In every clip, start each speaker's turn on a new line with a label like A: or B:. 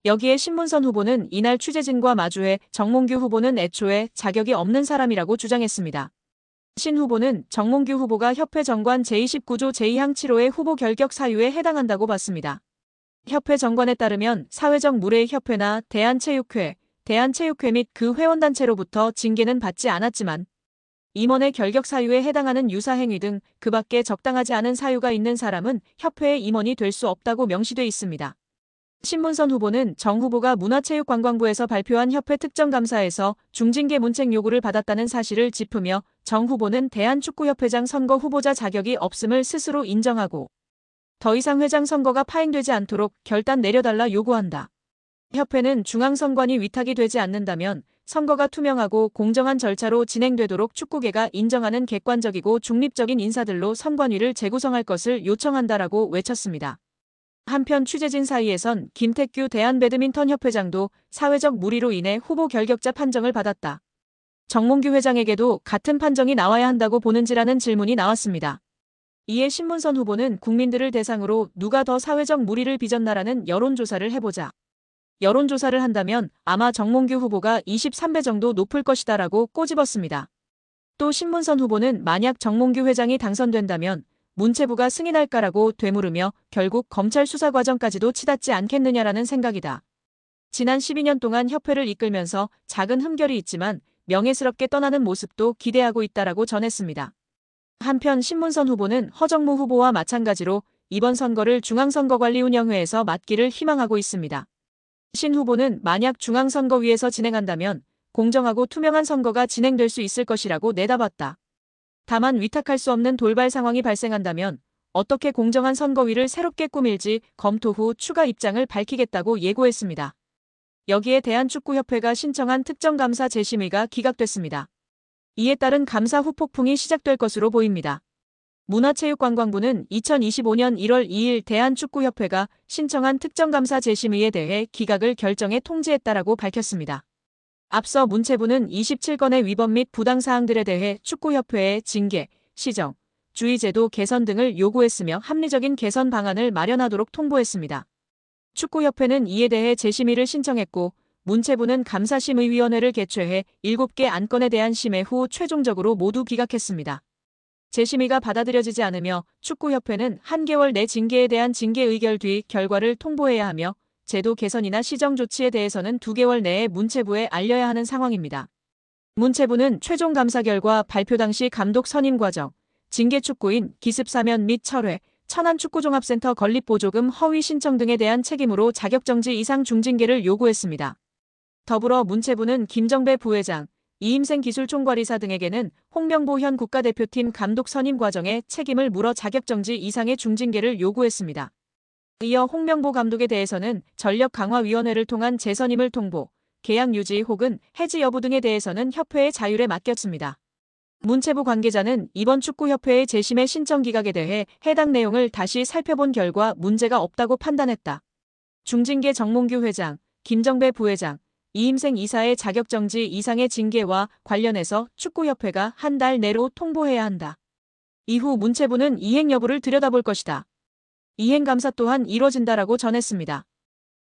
A: 여기에 신문선 후보는 이날 취재진과 마주해 정몽규 후보는 애초에 자격이 없는 사람이라고 주장했습니다. 신 후보는 정몽규 후보가 협회 정관 제29조 제2항 7호의 후보 결격 사유에 해당한다고 봤습니다. 협회 정관에 따르면 사회적 무례 협회나 대한체육회 및 그 회원단체로부터 징계는 받지 않았지만 임원의 결격 사유에 해당하는 유사행위 등 그 밖에 적당하지 않은 사유가 있는 사람은 협회의 임원이 될 수 없다고 명시돼 있습니다. 신문선 후보는 정 후보가 문화체육관광부에서 발표한 협회 특정감사에서 중징계 문책 요구를 받았다는 사실을 짚으며 정 후보는 대한축구협회장 선거 후보자 자격이 없음을 스스로 인정하고 더 이상 회장 선거가 파행되지 않도록 결단 내려달라 요구한다. 협회는 중앙선관위 위탁이 되지 않는다면 선거가 투명하고 공정한 절차로 진행되도록 축구계가 인정하는 객관적이고 중립적인 인사들로 선관위를 재구성할 것을 요청한다라고 외쳤습니다. 한편 취재진 사이에선 김택규 대한배드민턴협회장도 사회적 무리로 인해 후보 결격자 판정을 받았다. 정몽규 회장에게도 같은 판정이 나와야 한다고 보는지라는 질문이 나왔습니다. 이에 신문선 후보는 국민들을 대상으로 누가 더 사회적 무리를 빚었나라는 여론조사를 해보자. 여론조사를 한다면 아마 정몽규 후보가 23배 정도 높을 것이다라고 꼬집었습니다. 또 신문선 후보는 만약 정몽규 회장이 당선된다면 문체부가 승인할까라고 되물으며 결국 검찰 수사 과정까지도 치닫지 않겠느냐라는 생각이다. 지난 12년 동안 협회를 이끌면서 작은 흠결이 있지만 명예스럽게 떠나는 모습도 기대하고 있다라고 전했습니다. 한편 신문선 후보는 허정무 후보와 마찬가지로 이번 선거를 중앙선거관리운영회에서 맡기를 희망하고 있습니다. 신 후보는 만약 중앙선거위에서 진행한다면 공정하고 투명한 선거가 진행될 수 있을 것이라고 내다봤다. 다만 위탁할 수 없는 돌발 상황이 발생한다면 어떻게 공정한 선거위를 새롭게 꾸밀지 검토 후 추가 입장을 밝히겠다고 예고했습니다. 여기에 대한축구협회가 신청한 특정감사 재심의가 기각됐습니다. 이에 따른 감사 후폭풍이 시작될 것으로 보입니다. 문화체육관광부는 2025년 1월 2일 대한축구협회가 신청한 특정감사 재심의에 대해 기각을 결정해 통지했다라고 밝혔습니다. 앞서 문체부는 27건의 위법 및 부당사항들에 대해 축구협회에 징계, 시정, 주의제도 개선 등을 요구했으며 합리적인 개선 방안을 마련하도록 통보했습니다. 축구협회는 이에 대해 재심의를 신청했고 문체부는 감사심의위원회를 개최해 7개 안건에 대한 심의 후 최종적으로 모두 기각했습니다. 재심의가 받아들여지지 않으며 축구협회는 한 개월 내 징계에 대한 징계 의결 뒤 결과를 통보해야 하며 제도 개선이나 시정 조치에 대해서는 2개월 내에 문체부에 알려야 하는 상황입니다. 문체부는 최종 감사 결과 발표 당시 감독 선임 과정, 징계 축구인 기습 사면 및 철회, 천안축구종합센터 건립보조금 허위 신청 등에 대한 책임으로 자격정지 이상 중징계를 요구했습니다. 더불어 문체부는 김정배 부회장, 이임생 기술총괄이사 등에게는 홍명보 현 국가대표팀 감독 선임 과정에 책임을 물어 자격정지 이상의 중징계를 요구했습니다. 이어 홍명보 감독에 대해서는 전력강화위원회를 통한 재선임을 통보, 계약 유지 혹은 해지 여부 등에 대해서는 협회의 자율에 맡겼습니다. 문체부 관계자는 이번 축구협회의 재심의 신청 기각에 대해 해당 내용을 다시 살펴본 결과 문제가 없다고 판단했다. 중징계 정몽규 회장, 김정배 부회장, 이임생 이사의 자격정지 이상의 징계와 관련해서 축구협회가 한 달 내로 통보해야 한다. 이후 문체부는 이행 여부를 들여다볼 것이다. 이행감사 또한 이뤄진다라고 전했습니다.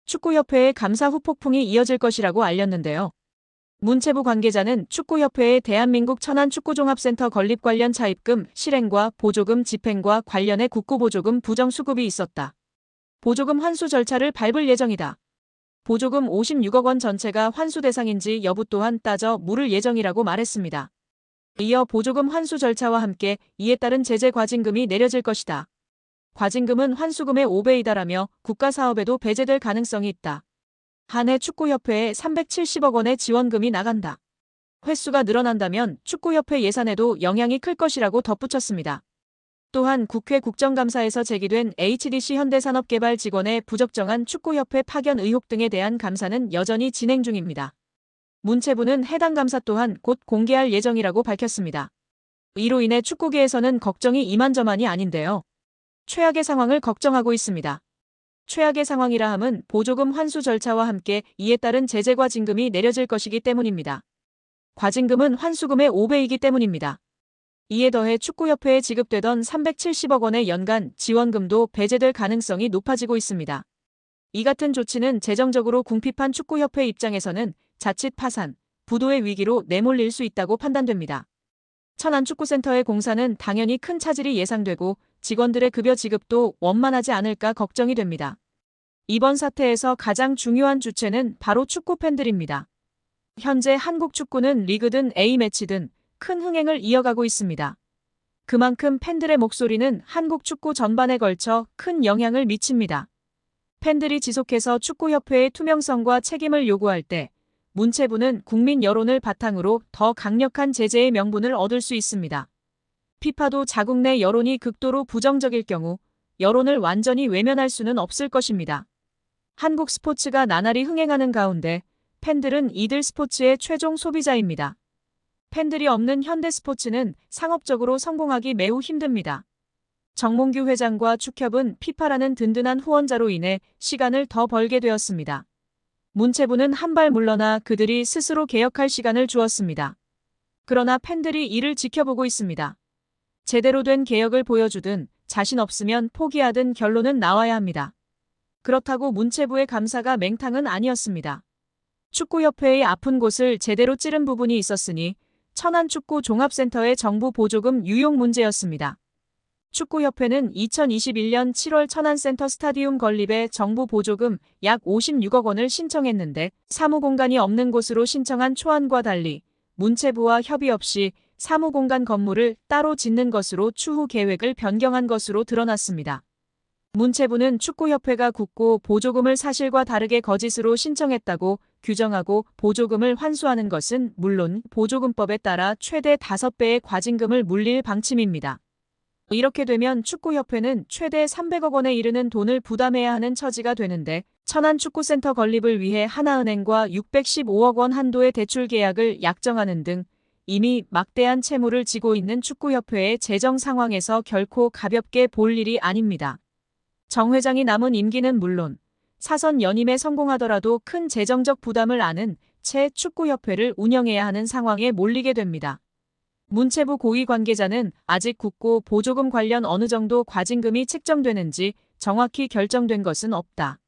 A: 축구협회의 감사 후폭풍이 이어질 것이라고 알렸는데요. 문체부 관계자는 축구협회의 대한민국 천안축구종합센터 건립 관련 차입금, 실행과 보조금 집행과 관련해 국고보조금 부정수급이 있었다. 보조금 환수 절차를 밟을 예정이다. 보조금 56억 원 전체가 환수 대상인지 여부 또한 따져 물을 예정이라고 말했습니다. 이어 보조금 환수 절차와 함께 이에 따른 제재 과징금이 내려질 것이다. 과징금은 환수금의 5배이다라며 국가사업에도 배제될 가능성이 있다. 한 해 축구협회에 370억 원의 지원금이 나간다. 횟수가 늘어난다면 축구협회 예산에도 영향이 클 것이라고 덧붙였습니다. 또한 국회 국정감사에서 제기된 HDC 현대산업개발 직원의 부적정한 축구협회 파견 의혹 등에 대한 감사는 여전히 진행 중입니다. 문체부는 해당 감사 또한 곧 공개할 예정이라고 밝혔습니다. 이로 인해 축구계에서는 걱정이 이만저만이 아닌데요. 최악의 상황을 걱정하고 있습니다. 최악의 상황이라 함은 보조금 환수 절차와 함께 이에 따른 제재 과징금이 내려질 것이기 때문입니다. 과징금은 환수금의 5배이기 때문입니다. 이에 더해 축구협회에 지급되던 370억 원의 연간 지원금도 배제될 가능성이 높아지고 있습니다. 이 같은 조치는 재정적으로 궁핍한 축구협회 입장에서는 자칫 파산, 부도의 위기로 내몰릴 수 있다고 판단됩니다. 천안축구센터의 공사는 당연히 큰 차질이 예상되고 직원들의 급여 지급도 원만하지 않을까 걱정이 됩니다. 이번 사태에서 가장 중요한 주체는 바로 축구팬들입니다. 현재 한국 축구는 리그든 A매치든 큰 흥행을 이어가고 있습니다. 그만큼 팬들의 목소리는 한국 축구 전반에 걸쳐 큰 영향을 미칩니다. 팬들이 지속해서 축구협회의 투명성과 책임을 요구할 때 문체부는 국민 여론을 바탕으로 더 강력한 제재의 명분을 얻을 수 있습니다. 피파도 자국 내 여론이 극도로 부정적일 경우 여론을 완전히 외면할 수는 없을 것입니다. 한국 스포츠가 나날이 흥행하는 가운데 팬들은 이들 스포츠의 최종 소비자입니다. 팬들이 없는 현대 스포츠는 상업적으로 성공하기 매우 힘듭니다. 정몽규 회장과 축협은 피파라는 든든한 후원자로 인해 시간을 더 벌게 되었습니다. 문체부는 한 발 물러나 그들이 스스로 개혁할 시간을 주었습니다. 그러나 팬들이 이를 지켜보고 있습니다. 제대로 된 개혁을 보여주든 자신 없으면 포기하든 결론은 나와야 합니다. 그렇다고 문체부의 감사가 맹탕은 아니었습니다. 축구협회의 아픈 곳을 제대로 찌른 부분이 있었으니 천안축구종합센터의 정부 보조금 유용 문제였습니다. 축구협회는 2021년 7월 천안센터 스타디움 건립에 정부 보조금 약 56억 원을 신청했는데 사무공간이 없는 곳으로 신청한 초안과 달리 문체부와 협의 없이 사무공간 건물을 따로 짓는 것으로 추후 계획을 변경한 것으로 드러났습니다. 문체부는 축구협회가 굳고 보조금을 사실과 다르게 거짓으로 신청했다고 규정하고 보조금을 환수하는 것은 물론 보조금법에 따라 최대 5배의 과징금을 물릴 방침입니다. 이렇게 되면 축구협회는 최대 300억 원에 이르는 돈을 부담해야 하는 처지가 되는데 천안축구센터 건립을 위해 하나은행과 615억 원 한도의 대출 계약을 약정하는 등 이미 막대한 채무를 지고 있는 축구협회의 재정 상황에서 결코 가볍게 볼 일이 아닙니다. 정 회장이 남은 임기는 물론 사선 연임에 성공하더라도 큰 재정적 부담을 안은 채 축구협회를 운영해야 하는 상황에 몰리게 됩니다. 문체부 고위 관계자는 아직 굳고 보조금 관련 어느 정도 과징금이 책정되는지 정확히 결정된 것은 없다.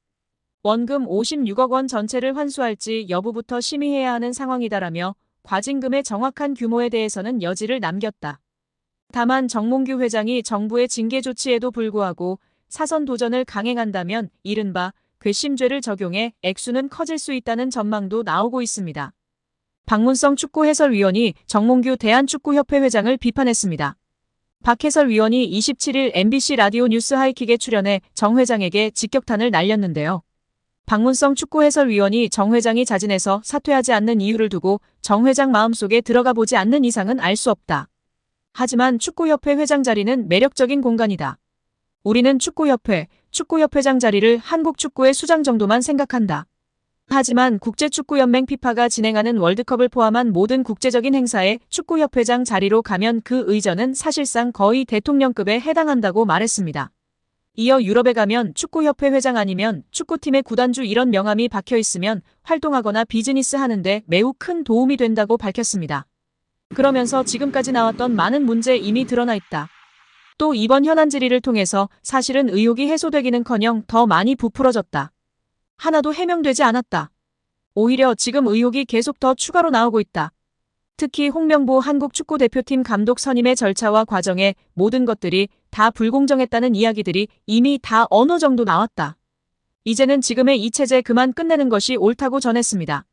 A: 원금 56억 원 전체를 환수할지 여부부터 심의해야 하는 상황이다라며 과징금의 정확한 규모에 대해서는 여지를 남겼다. 다만 정몽규 회장이 정부의 징계 조치에도 불구하고 사선 도전을 강행한다면 이른바 괘씸죄를 적용해 액수는 커질 수 있다는 전망도 나오고 있습니다. 박문성 축구해설위원이 정몽규 대한축구협회 회장을 비판했습니다. 박 해설위원이 27일 MBC 라디오 뉴스 하이킥에 출연해 정 회장에게 직격탄을 날렸는데요. 박문성 축구해설위원이 정 회장이 자진해서 사퇴하지 않는 이유를 두고 정 회장 마음속에 들어가 보지 않는 이상은 알 수 없다. 하지만 축구협회 회장 자리는 매력적인 공간이다. 우리는 축구협회장 자리를 한국 축구의 수장 정도만 생각한다. 하지만 국제축구연맹 피파가 진행하는 월드컵을 포함한 모든 국제적인 행사에 축구협회장 자리로 가면 그 의전은 사실상 거의 대통령급에 해당한다고 말했습니다. 이어 유럽에 가면 축구협회 회장 아니면 축구팀의 구단주 이런 명함이 박혀 있으면 활동하거나 비즈니스 하는데 매우 큰 도움이 된다고 밝혔습니다. 그러면서 지금까지 나왔던 많은 문제 이미 드러나 있다. 또 이번 현안 질의를 통해서 사실은 의혹이 해소되기는커녕 더 많이 부풀어졌다. 하나도 해명되지 않았다. 오히려 지금 의혹이 계속 더 추가로 나오고 있다. 특히 홍명보 한국축구대표팀 감독 선임의 절차와 과정에 모든 것들이 다 불공정했다는 이야기들이 이미 다 어느 정도 나왔다. 이제는 지금의 이 체제 그만 끝내는 것이 옳다고 전했습니다.